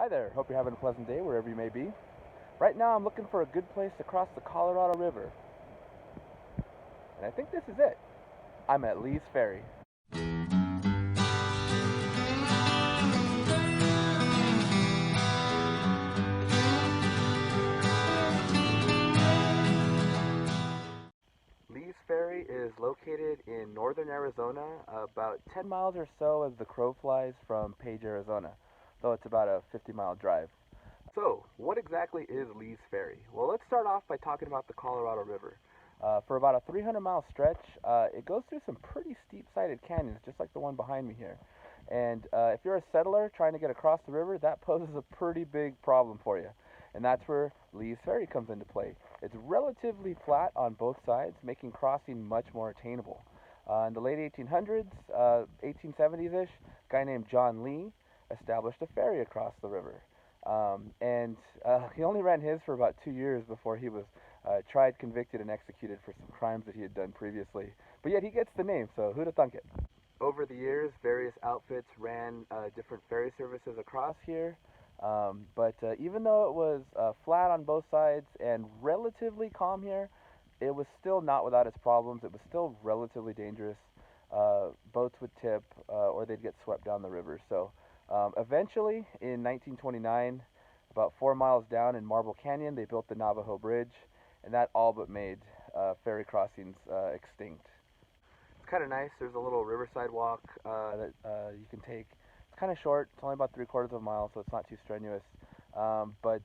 Hi there, hope you're having a pleasant day wherever you may be. Right now I'm looking for a good place to cross the Colorado River, and I think this is it. I'm at Lee's Ferry. Lee's Ferry is located in northern Arizona, about 10 miles or so as the crow flies from Page, Arizona, though it's about a 50-mile drive. So, what exactly is Lee's Ferry? Well, let's start off by talking about the Colorado River. For about a 300-mile stretch, it goes through some pretty steep-sided canyons, just like the one behind me here. And if you're a settler trying to get across the river, that poses a pretty big problem for you. And that's where Lee's Ferry comes into play. It's relatively flat on both sides, making crossing much more attainable. In the late 1800s, 1870s-ish, a guy named John Lee established a ferry across the river. And he only ran his for about 2 years before he was tried, convicted, and executed for some crimes that he had done previously. But yet he gets the name, so who'd have thunk it? Over the years, various outfits ran different ferry services across here. But even though it was flat on both sides and relatively calm here, it was still not without its problems. It was still relatively dangerous. Boats would tip or they'd get swept down the river. So eventually, in 1929, about 4 miles down in Marble Canyon, they built the Navajo Bridge, and that all but made ferry crossings extinct. It's kind of nice. There's a little riverside walk that you can take. It's kind of short. It's only about 3/4 of a mile, so it's not too strenuous. But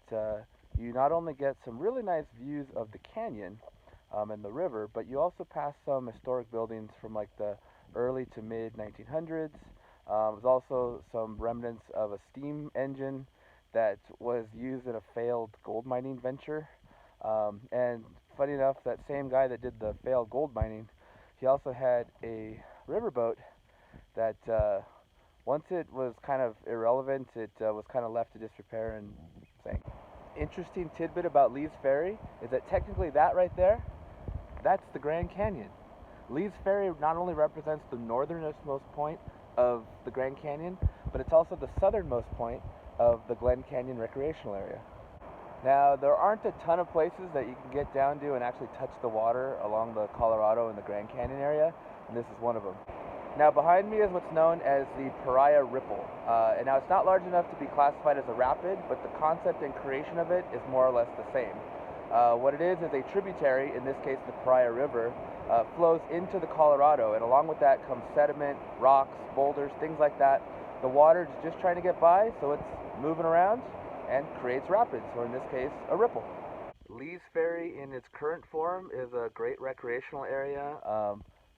you not only get some really nice views of the canyon and the river, but you also pass some historic buildings from like the early to mid 1900s. There's also some remnants of a steam engine that was used in a failed gold mining venture. And funny enough, that same guy that did the failed gold mining, he also had a riverboat that once it was kind of irrelevant, it was kind of left to disrepair and sank. Interesting tidbit about Lee's Ferry is that technically that right there, that's the Grand Canyon. Lee's Ferry not only represents the northernmost point of the Grand Canyon, but it's also the southernmost point of the Glen Canyon recreational area. Now, there aren't a ton of places that you can get down to and actually touch the water along the Colorado and the Grand Canyon area, and this is one of them. Now, behind me is what's known as the Pariah Ripple, and now it's not large enough to be classified as a rapid, but the concept and creation of it is more or less the same. What it is a tributary, in this case the Pariah River, flows into the Colorado, and along with that comes sediment, rocks, boulders, things like that. The water is just trying to get by, so it's moving around and creates rapids, or in this case, a ripple. Lee's Ferry in its current form is a great recreational area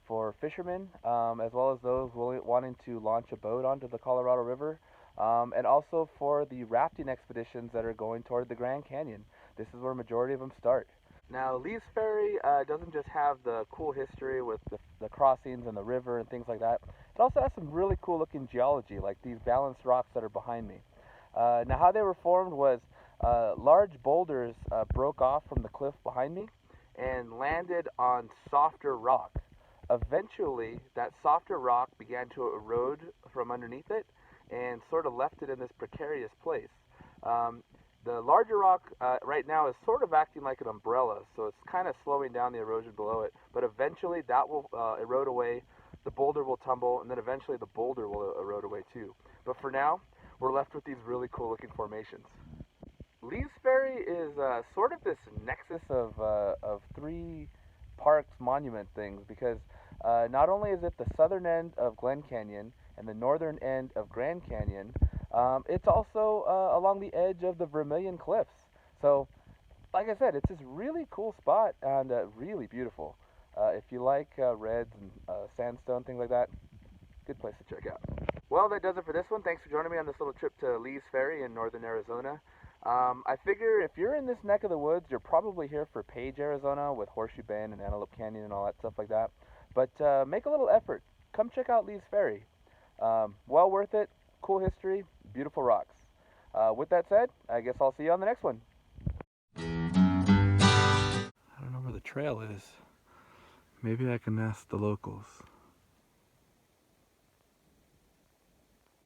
for fishermen, as well as those wanting to launch a boat onto the Colorado River, and also for the rafting expeditions that are going toward the Grand Canyon. This is where a majority of them start. Now, Lee's Ferry doesn't just have the cool history with the crossings and the river and things like that. It also has some really cool looking geology, like these balanced rocks that are behind me. Now, how they were formed was large boulders broke off from the cliff behind me and landed on softer rock. Eventually, that softer rock began to erode from underneath it and sort of left it in this precarious place. The larger rock right now is sort of acting like an umbrella, so it's kind of slowing down the erosion below it, but eventually that will erode away, the boulder will tumble, and then eventually the boulder will erode away too. But for now, we're left with these really cool looking formations. Lee's Ferry is sort of this nexus of three parks monument things, because not only is it the southern end of Glen Canyon and the northern end of Grand Canyon, it's also along the edge of the Vermilion Cliffs. So, like I said, it's this really cool spot and really beautiful. If you like reds and sandstone, things like that, good place to check out. Well, that does it for this one. Thanks for joining me on this little trip to Lee's Ferry in northern Arizona. I figure if you're in this neck of the woods, you're probably here for Page, Arizona, with Horseshoe Bend and Antelope Canyon and all that stuff like that. But make a little effort. Come check out Lee's Ferry. Well worth it. Cool history. Beautiful rocks. With that said, I guess I'll see you on the next one. I don't know where the trail is. Maybe I can ask the locals.